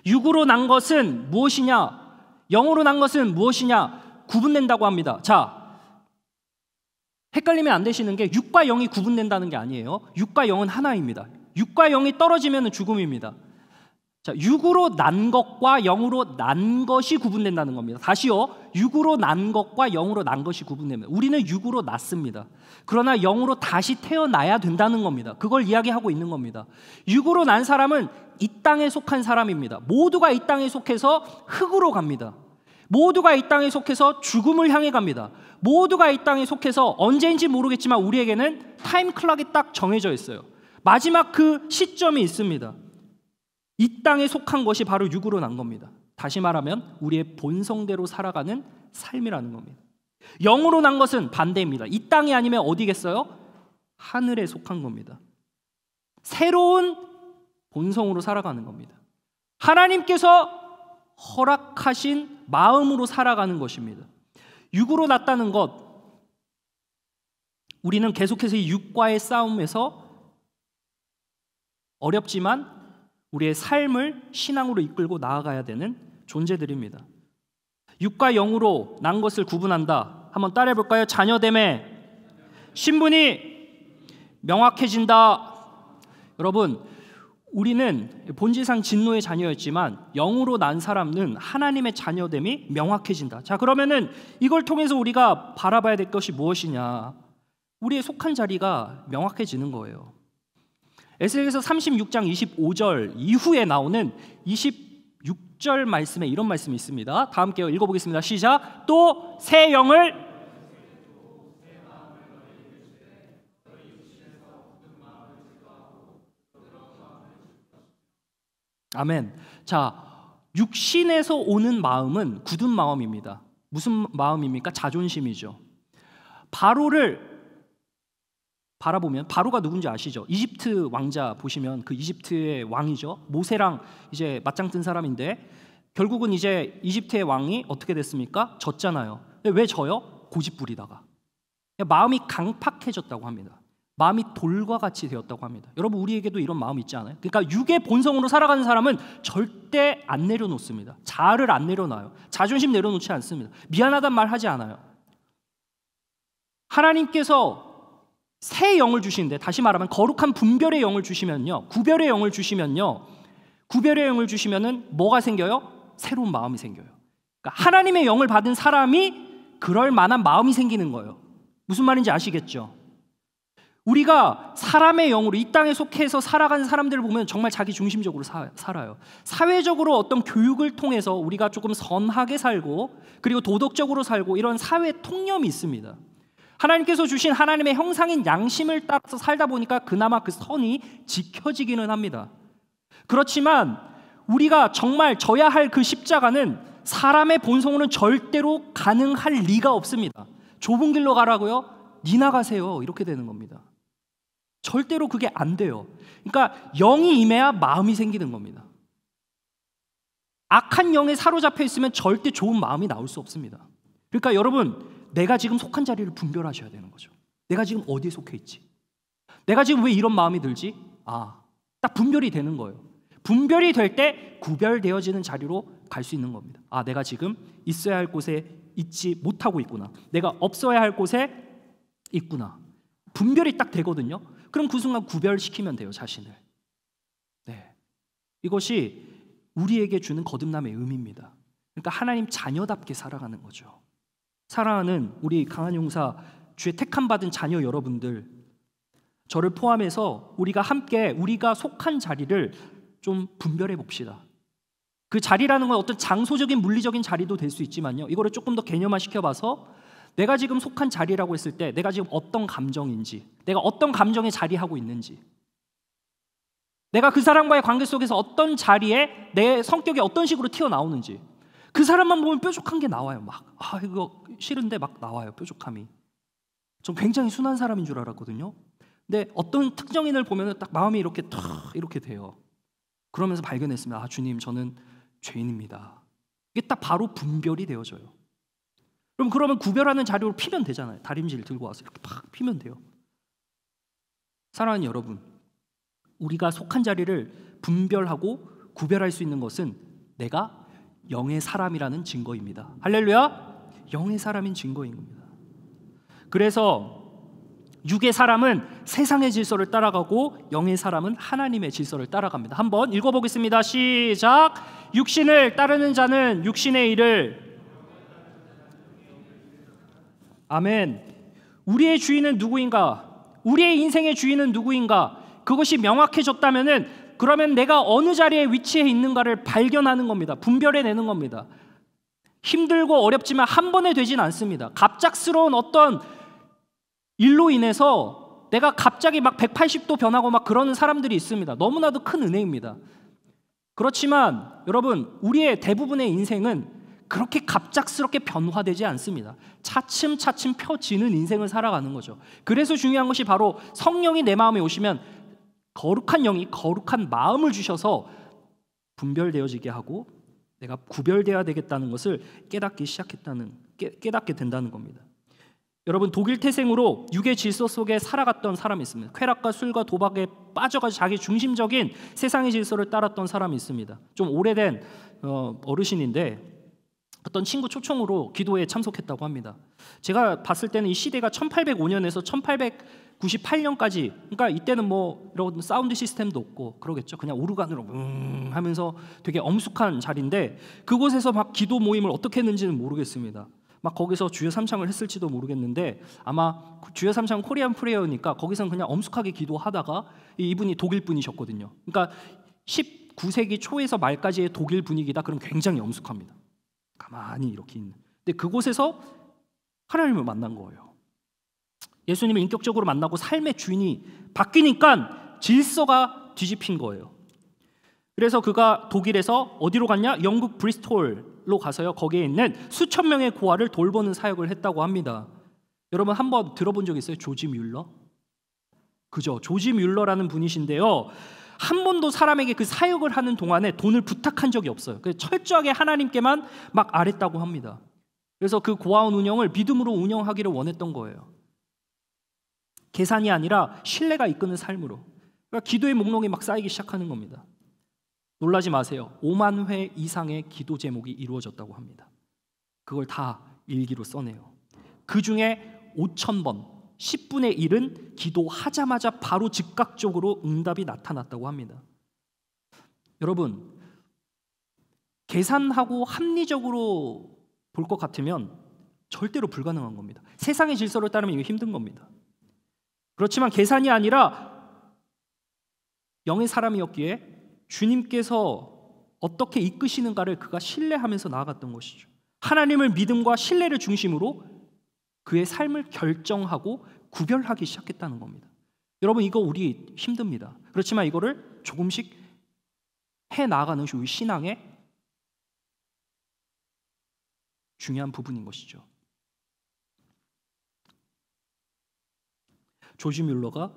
육으로 난 것은 무엇이냐? 영으로 난 것은 무엇이냐? 구분된다고 합니다. 자, 헷갈리면 안 되시는 게 육과 영이 구분된다는 게 아니에요. 육과 영은 하나입니다. 육과 영이 떨어지면 죽음입니다. 자, 육으로 난 것과 영으로 난 것이 구분된다는 겁니다. 다시요. 육으로 난 것과 영으로 난 것이 구분됩니다. 우리는 육으로 났습니다. 그러나 영으로 다시 태어나야 된다는 겁니다. 그걸 이야기하고 있는 겁니다. 육으로 난 사람은 이 땅에 속한 사람입니다. 모두가 이 땅에 속해서 흙으로 갑니다. 모두가 이 땅에 속해서 죽음을 향해 갑니다. 모두가 이 땅에 속해서 언제인지 모르겠지만 우리에게는 타임 클락이 딱 정해져 있어요. 마지막 그 시점이 있습니다. 이 땅에 속한 것이 바로 육으로 난 겁니다. 다시 말하면 우리의 본성대로 살아가는 삶이라는 겁니다. 영으로 난 것은 반대입니다. 이 땅이 아니면 어디겠어요? 하늘에 속한 겁니다. 새로운 본성으로 살아가는 겁니다. 하나님께서 허락하신 마음으로 살아가는 것입니다. 육으로 났다는 것, 우리는 계속해서 이 육과의 싸움에서 어렵지만 우리의 삶을 신앙으로 이끌고 나아가야 되는 존재들입니다. 육과 영으로 난 것을 구분한다. 한번 따라해 볼까요? 자녀됨에 신분이 명확해진다. 여러분, 우리는 본질상 진노의 자녀였지만 영으로 난 사람은 하나님의 자녀됨이 명확해진다. 자, 그러면은 이걸 통해서 우리가 바라봐야 될 것이 무엇이냐? 우리의 속한 자리가 명확해지는 거예요. 에스겔서 36장 25절 이후에 나오는 26절 말씀에 이런 말씀이 있습니다. 다 함께 읽어보겠습니다. 시작. 또 새 영을 아멘. 자, 육신에서 오는 마음은 굳은 마음입니다. 무슨 마음입니까? 자존심이죠. 바로를 바라보면, 바로가 누군지 아시죠? 이집트 왕자 보시면 그 이집트의 왕이죠. 모세랑 이제 맞짱 뜬 사람인데 결국은 이제 이집트의 왕이 어떻게 됐습니까? 졌잖아요. 왜 져요? 고집 부리다가. 마음이 강팍해졌다고 합니다. 마음이 돌과 같이 되었다고 합니다. 여러분, 우리에게도 이런 마음 있지 않아요? 그러니까 육의 본성으로 살아가는 사람은 절대 안 내려놓습니다. 자아를 안 내려놔요. 자존심 내려놓지 않습니다. 미안하단 말 하지 않아요. 하나님께서 새 영을 주시는데, 다시 말하면 거룩한 분별의 영을 주시면요, 구별의 영을 주시면요, 구별의 영을 주시면은 뭐가 생겨요? 새로운 마음이 생겨요. 그러니까 하나님의 영을 받은 사람이 그럴 만한 마음이 생기는 거예요. 무슨 말인지 아시겠죠? 우리가 사람의 영으로 이 땅에 속해서 살아가는 사람들을 보면 정말 자기 중심적으로 살아요. 사회적으로 어떤 교육을 통해서 우리가 조금 선하게 살고 그리고 도덕적으로 살고 이런 사회 통념이 있습니다. 하나님께서 주신 하나님의 형상인 양심을 따라서 살다 보니까 그나마 그 선이 지켜지기는 합니다. 그렇지만 우리가 정말 져야 할 그 십자가는 사람의 본성으로는 절대로 가능할 리가 없습니다. 좁은 길로 가라고요? 니나 가세요. 이렇게 되는 겁니다. 절대로 그게 안 돼요. 그러니까 영이 임해야 마음이 생기는 겁니다. 악한 영에 사로잡혀 있으면 절대 좋은 마음이 나올 수 없습니다. 그러니까 여러분, 내가 지금 속한 자리를 분별하셔야 되는 거죠. 내가 지금 어디에 속해 있지? 내가 지금 왜 이런 마음이 들지? 딱 분별이 되는 거예요. 분별이 될 때 구별되어지는 자리로 갈 수 있는 겁니다. 내가 지금 있어야 할 곳에 있지 못하고 있구나. 내가 없어야 할 곳에 있구나. 분별이 딱 되거든요. 그럼 그 순간 구별시키면 돼요, 자신을. 네, 이것이 우리에게 주는 거듭남의 의미입니다. 그러니까 하나님 자녀답게 살아가는 거죠. 사랑하는 우리 강한 용사 주의 택함 받은 자녀 여러분들, 저를 포함해서 우리가 함께 우리가 속한 자리를 좀 분별해 봅시다. 그 자리라는 건 어떤 장소적인 물리적인 자리도 될 수 있지만요, 이거를 조금 더 개념화 시켜봐서 내가 지금 속한 자리라고 했을 때 내가 지금 어떤 감정인지, 내가 어떤 감정에 자리하고 있는지, 내가 그 사람과의 관계 속에서 어떤 자리에 내 성격이 어떤 식으로 튀어나오는지, 그 사람만 보면 뾰족한 게 나와요. 이거 싫은데 막 나와요, 뾰족함이. 전 굉장히 순한 사람인 줄 알았거든요. 근데 어떤 특정인을 보면 딱 마음이 이렇게 돼요. 그러면서 발견했습니다. 주님, 저는 죄인입니다. 이게 딱 바로 분별이 되어져요. 그러면 구별하는 자료로 피면 되잖아요. 다림질 들고 와서 이렇게 팍 피면 돼요. 사랑하는 여러분, 우리가 속한 자리를 분별하고 구별할 수 있는 것은 내가 영의 사람이라는 증거입니다. 할렐루야. 영의 사람인 증거인 겁니다. 그래서 육의 사람은 세상의 질서를 따라가고 영의 사람은 하나님의 질서를 따라갑니다. 한번 읽어보겠습니다. 시작. 육신을 따르는 자는 육신의 일을. 아멘. 우리의 주인은 누구인가? 우리의 인생의 주인은 누구인가? 그것이 명확해졌다면은 그러면 내가 어느 자리에 위치해 있는가를 발견하는 겁니다. 분별해내는 겁니다. 힘들고 어렵지만 한 번에 되진 않습니다. 갑작스러운 어떤 일로 인해서 내가 갑자기 막 180도 변하고 막 그러는 사람들이 있습니다. 너무나도 큰 은혜입니다. 그렇지만 여러분, 우리의 대부분의 인생은 그렇게 갑작스럽게 변화되지 않습니다. 차츰차츰 펴지는 인생을 살아가는 거죠. 그래서 중요한 것이 바로 성령이 내 마음에 오시면 거룩한 영이 거룩한 마음을 주셔서 분별되어지게 하고 내가 구별되어야 되겠다는 것을 깨닫게 된다는 겁니다. 여러분, 독일 태생으로 육의 질서 속에 살아갔던 사람이 있습니다. 쾌락과 술과 도박에 빠져가지고 자기 중심적인 세상의 질서를 따랐던 사람이 있습니다. 좀 오래된 어르신인데 어떤 친구 초청으로 기도에 참석했다고 합니다. 제가 봤을 때는 이 시대가 1805년에서 1898년까지, 그러니까 이때는 뭐 이런 사운드 시스템도 없고 그러겠죠. 그냥 오르간으로 하면서 되게 엄숙한 자리인데 그곳에서 막 기도 모임을 어떻게 했는지는 모르겠습니다. 막 거기서 주여 삼창을 했을지도 모르겠는데 아마 주여 삼창 코리안 프레이어니까 거기서는 그냥 엄숙하게 기도하다가 이분이 독일 분이셨거든요. 그러니까 19세기 초에서 말까지의 독일 분위기다. 그럼 굉장히 엄숙합니다. 가만히 이렇게 있는. 근데 그곳에서 하나님을 만난 거예요. 예수님을 인격적으로 만나고 삶의 주인이 바뀌니까 질서가 뒤집힌 거예요. 그래서 그가 독일에서 어디로 갔냐? 영국 브리스톨로 가서요. 거기에 있는 수천 명의 고아를 돌보는 사역을 했다고 합니다. 여러분 한번 들어본 적 있어요? 조지 뮬러? 그죠? 조지 뮬러라는 분이신데요. 한 번도 사람에게 그 사역을 하는 동안에 돈을 부탁한 적이 없어요. 그래서 철저하게 하나님께만 막 아랬다고 합니다. 그래서 그 고아원 운영을 믿음으로 운영하기를 원했던 거예요. 계산이 아니라 신뢰가 이끄는 삶으로. 그러니까 기도의 목록이 막 쌓이기 시작하는 겁니다. 놀라지 마세요. 5만 회 이상의 기도 제목이 이루어졌다고 합니다. 그걸 다 일기로 써내요. 그 중에 5,000번, 10분의 1은 기도하자마자 바로 즉각적으로 응답이 나타났다고 합니다. 여러분, 계산하고 합리적으로 볼 것 같으면 절대로 불가능한 겁니다. 세상의 질서를 따르면 이게 힘든 겁니다. 그렇지만 계산이 아니라 영의 사람이었기에 주님께서 어떻게 이끄시는가를 그가 신뢰하면서 나아갔던 것이죠. 하나님을 믿음과 신뢰를 중심으로 그의 삶을 결정하고 구별하기 시작했다는 겁니다. 여러분, 이거 우리 힘듭니다. 그렇지만 이거를 조금씩 해나가는 것이 우리 신앙의 중요한 부분인 것이죠. 조지 뮬러가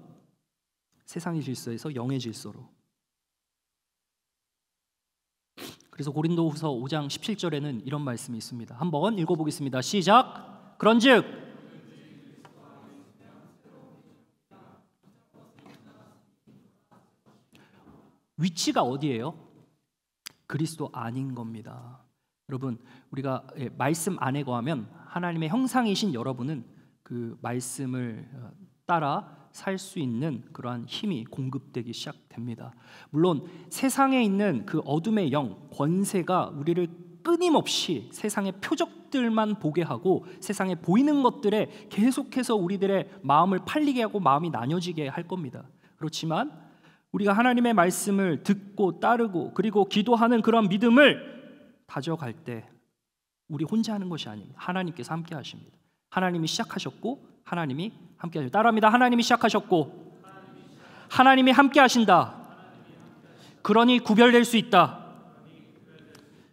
세상의 질서에서 영의 질서로, 그래서 고린도후서 5장 17절에는 이런 말씀이 있습니다. 한번 읽어보겠습니다. 시작. 그런즉 위치가 어디예요? 그리스도 안인 겁니다. 여러분, 우리가 말씀 안에 거하면 하나님의 형상이신 여러분은 그 말씀을 따라 살 수 있는 그러한 힘이 공급되기 시작됩니다. 물론 세상에 있는 그 어둠의 영, 권세가 우리를 끊임없이 세상의 표적들만 보게 하고 세상에 보이는 것들에 계속해서 우리들의 마음을 팔리게 하고 마음이 나뉘어지게 할 겁니다. 그렇지만 우리가 하나님의 말씀을 듣고 따르고 그리고 기도하는 그런 믿음을 다져갈 때 우리 혼자 하는 것이 아닙니다. 하나님께서 함께 하십니다. 하나님이 시작하셨고 하나님이 함께 하십니다. 따라합니다. 하나님이 시작하셨고 하나님이 함께 하신다. 그러니 구별될 수 있다.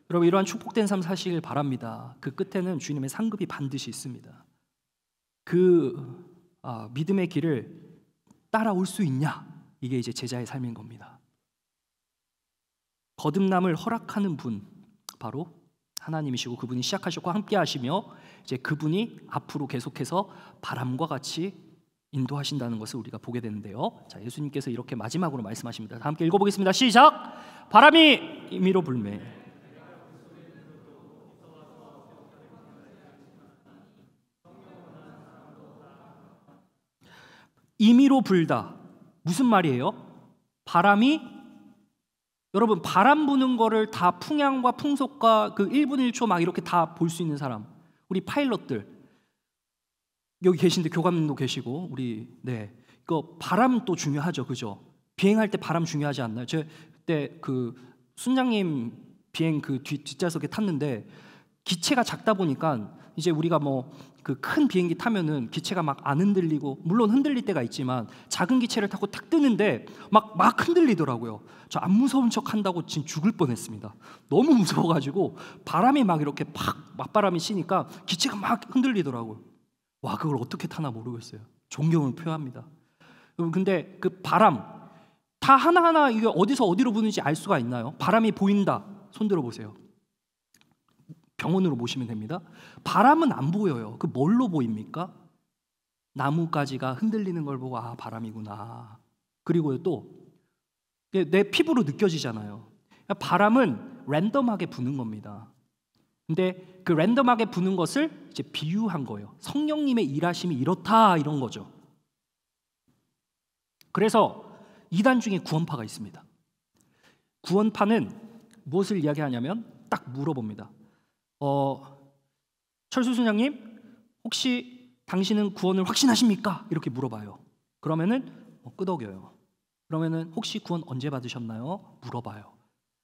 여러분, 이러한 축복된 삶 사시길 바랍니다. 그 끝에는 주님의 상급이 반드시 있습니다. 그 믿음의 길을 따라올 수 있냐? 이게 이제 제자의 삶인 겁니다. 거듭남을 허락하는 분, 바로 하나님이시고 그분이 시작하셨고 함께 하시며 이제 그분이 앞으로 계속해서 바람과 같이 인도하신다는 것을 우리가 보게 되는데요. 자, 예수님께서 이렇게 마지막으로 말씀하십니다. 함께 읽어보겠습니다. 시작. 바람이 임의로 불매 임의로 불다. 무슨 말이에요? 바람이, 여러분 바람 부는 거를 다 풍향과 풍속과 그 1분 1초 막 이렇게 다 볼 수 있는 사람, 우리 파일럿들 여기 계신데 교감님도 계시고 우리 이거 바람 또 중요하죠, 그죠? 비행할 때 바람 중요하지 않나요? 저 그때 그 순장님 비행 그 뒷좌석에 탔는데 기체가 작다 보니까 이제 우리가 뭐 그 큰 비행기 타면은 기체가 막 안 흔들리고, 물론 흔들릴 때가 있지만 작은 기체를 타고 탁 뜨는데 막 흔들리더라고요. 저 안 무서운 척 한다고 진짜 죽을 뻔했습니다. 너무 무서워가지고 바람이 막 이렇게 맞바람이 치니까 기체가 막 흔들리더라고요. 와, 그걸 어떻게 타나 모르겠어요. 존경을 표합니다. 근데 그 바람 다 하나하나 이게 어디서 어디로 부는지 알 수가 있나요? 바람이 보인다, 손 들어보세요. 병원으로 모시면 됩니다. 바람은 안 보여요. 그 뭘로 보입니까? 나뭇가지가 흔들리는 걸 보고 아, 바람이구나. 그리고 또 내 피부로 느껴지잖아요. 바람은 랜덤하게 부는 겁니다. 근데 그 랜덤하게 부는 것을 이제 비유한 거예요. 성령님의 일하심이 이렇다, 이런 거죠. 그래서 이단 중에 구원파가 있습니다. 구원파는 무엇을 이야기하냐면 딱 물어봅니다. 철수 순장님, 혹시 당신은 구원을 확신하십니까? 이렇게 물어봐요. 그러면은 끄덕여요. 그러면은 혹시 구원 언제 받으셨나요? 물어봐요.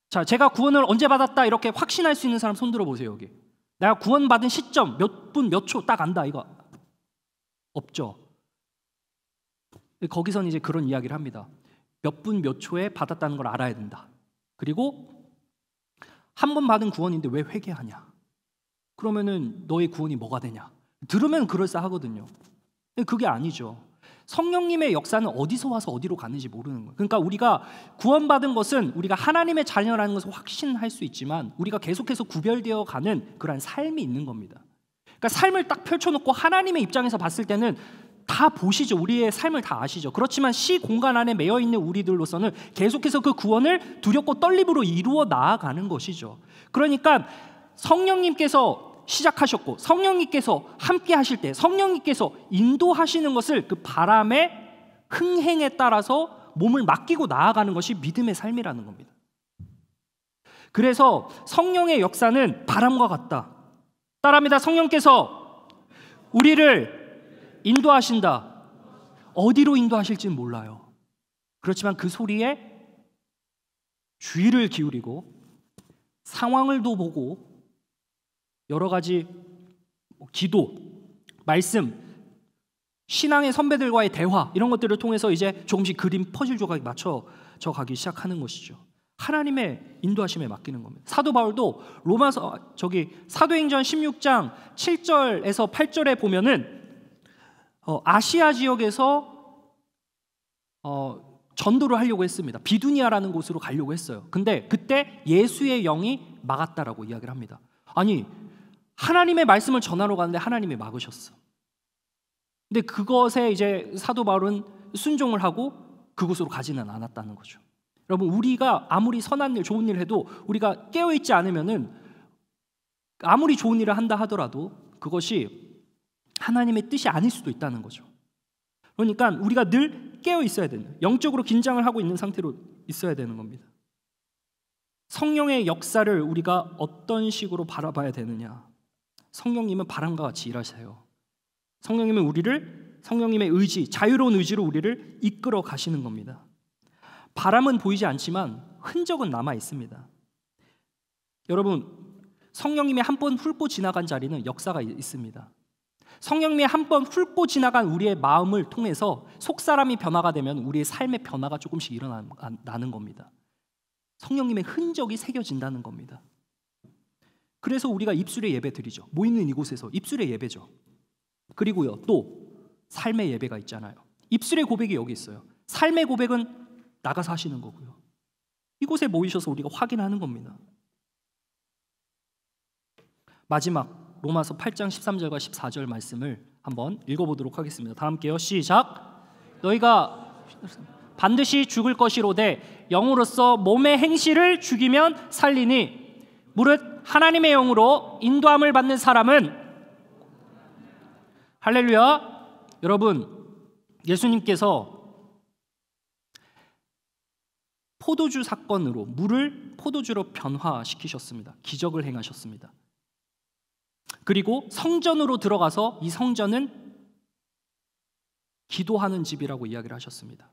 자, 제가 구원을 언제 받았다 이렇게 확신할 수 있는 사람 손 들어보세요. 여기 내가 구원 받은 시점 몇 분 몇 초 딱 안다, 이거 없죠. 거기서는 이제 그런 이야기를 합니다. 몇 분 몇 초에 받았다는 걸 알아야 된다. 그리고 한 번 받은 구원인데 왜 회개하냐? 그러면은 너의 구원이 뭐가 되냐? 들으면 그럴싸하거든요. 근데 그게 아니죠. 성령님의 역사는 어디서 와서 어디로 가는지 모르는 거예요. 그러니까 우리가 구원받은 것은 우리가 하나님의 자녀라는 것을 확신할 수 있지만 우리가 계속해서 구별되어 가는 그러한 삶이 있는 겁니다. 그러니까 삶을 딱 펼쳐놓고 하나님의 입장에서 봤을 때는 다 보시죠. 우리의 삶을 다 아시죠. 그렇지만 시 공간 안에 매여 있는 우리들로서는 계속해서 그 구원을 두렵고 떨림으로 이루어 나아가는 것이죠. 그러니까 성령님께서 시작하셨고 성령님께서 함께 하실 때 성령님께서 인도하시는 것을 그 바람의 흥행에 따라서 몸을 맡기고 나아가는 것이 믿음의 삶이라는 겁니다. 그래서 성령의 역사는 바람과 같다. 따라합니다. 성령께서 우리를 인도하신다. 어디로 인도하실지는 몰라요. 그렇지만 그 소리에 주의를 기울이고 상황을 도 보고 여러 가지 기도, 말씀, 신앙의 선배들과의 대화 이런 것들을 통해서 이제 조금씩 그림 퍼즐 조각이 맞춰져 가기 시작하는 것이죠. 하나님의 인도하심에 맡기는 겁니다. 사도 바울도 사도행전 16장 7절에서 8절에 보면은 아시아 지역에서 전도를 하려고 했습니다. 비두니아라는 곳으로 가려고 했어요. 근데 그때 예수의 영이 막았다라고 이야기를 합니다. 아니, 하나님의 말씀을 전하러 가는데 하나님이 막으셨어. 근데 그것에 이제 사도 바울은 순종을 하고 그곳으로 가지는 않았다는 거죠. 여러분, 우리가 아무리 선한 일, 좋은 일을 해도 우리가 깨어있지 않으면은 아무리 좋은 일을 한다 하더라도 그것이 하나님의 뜻이 아닐 수도 있다는 거죠. 그러니까 우리가 늘 깨어 있어야 되는, 영적으로 긴장을 하고 있는 상태로 있어야 되는 겁니다. 성령의 역사를 우리가 어떤 식으로 바라봐야 되느냐? 성령님은 바람과 같이 일하세요. 성령님은 성령님의 의지, 자유로운 의지로 우리를 이끌어 가시는 겁니다. 바람은 보이지 않지만 흔적은 남아 있습니다. 여러분, 성령님이 한 번 훑고 지나간 자리는 역사가 있습니다. 성령님이 한 번 훑고 지나간 우리의 마음을 통해서 속사람이 변화가 되면 우리의 삶의 변화가 조금씩 일어나는 겁니다. 성령님의 흔적이 새겨진다는 겁니다. 그래서 우리가 입술의 예배 드리죠. 모이는 이곳에서 입술의 예배죠. 그리고요, 또 삶의 예배가 있잖아요. 입술의 고백이 여기 있어요. 삶의 고백은 나가서 하시는 거고요. 이곳에 모이셔서 우리가 확인하는 겁니다. 마지막 로마서 8장 13절과 14절 말씀을 한번 읽어보도록 하겠습니다. 다 함께요. 시작. 너희가 반드시 죽을 것이로되 영으로서 몸의 행실을 죽이면 살리니 무릇 하나님의 영으로 인도함을 받는 사람은, 할렐루야. 여러분, 예수님께서 포도주 사건으로 물을 포도주로 변화시키셨습니다. 기적을 행하셨습니다. 그리고 성전으로 들어가서 이 성전은 기도하는 집이라고 이야기를 하셨습니다.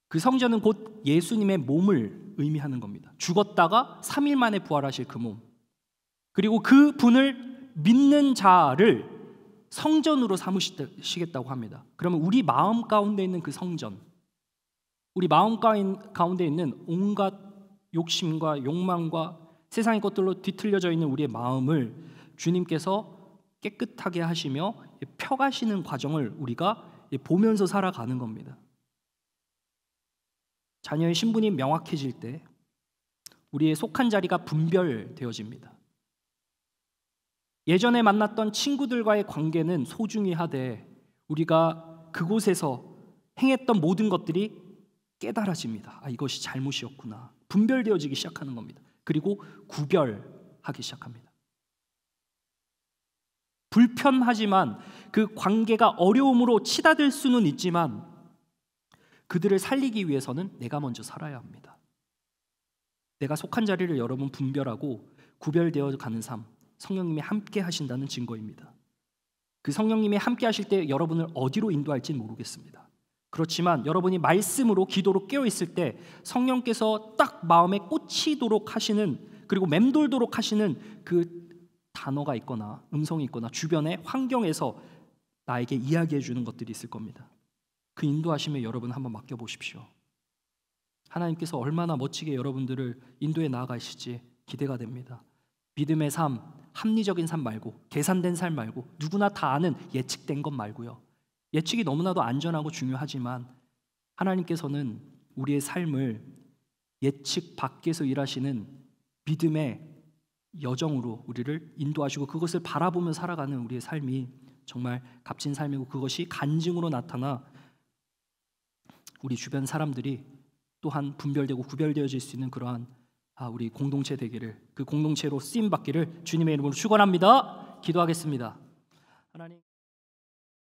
그 성전은 곧 예수님의 몸을 의미하는 겁니다. 죽었다가 3일 만에 부활하실 그 몸, 그리고 그 분을 믿는 자를 성전으로 삼으시겠다고 합니다. 그러면 우리 마음 가운데 있는 그 성전, 우리 마음 가운데 있는 온갖 욕심과 욕망과 세상의 것들로 뒤틀려져 있는 우리의 마음을 주님께서 깨끗하게 하시며 펴가시는 과정을 우리가 보면서 살아가는 겁니다. 자녀의 신분이 명확해질 때 우리의 속한 자리가 분별되어집니다. 예전에 만났던 친구들과의 관계는 소중히 하되 우리가 그곳에서 행했던 모든 것들이 깨달아집니다. 이것이 잘못이었구나. 분별되어지기 시작하는 겁니다. 그리고 구별하기 시작합니다. 불편하지만 그 관계가 어려움으로 치닫을 수는 있지만 그들을 살리기 위해서는 내가 먼저 살아야 합니다. 내가 속한 자리를 여러분 분별하고 구별되어 가는 삶, 성령님이 함께 하신다는 증거입니다. 그 성령님이 함께 하실 때 여러분을 어디로 인도할지는 모르겠습니다. 그렇지만 여러분이 말씀으로 기도로 깨어있을 때 성령께서 딱 마음에 꽂히도록 하시는, 그리고 맴돌도록 하시는 그 단어가 있거나 음성이 있거나 주변의 환경에서 나에게 이야기해 주는 것들이 있을 겁니다. 그 인도하심에 여러분 한번 맡겨보십시오. 하나님께서 얼마나 멋지게 여러분들을 인도해 나아가실지 기대가 됩니다. 믿음의 삶, 합리적인 삶 말고, 계산된 삶 말고, 누구나 다 아는 예측된 것 말고요. 예측이 너무나도 안전하고 중요하지만 하나님께서는 우리의 삶을 예측 밖에서 일하시는 믿음의 여정으로 우리를 인도하시고 그것을 바라보며 살아가는 우리의 삶이 정말 값진 삶이고, 그것이 간증으로 나타나 우리 주변 사람들이 또한 분별되고 구별되어질 수 있는 그러한 우리 공동체 되기를, 그 공동체로 쓰임 받기를 주님의 이름으로 축원합니다. 기도하겠습니다. 하나님.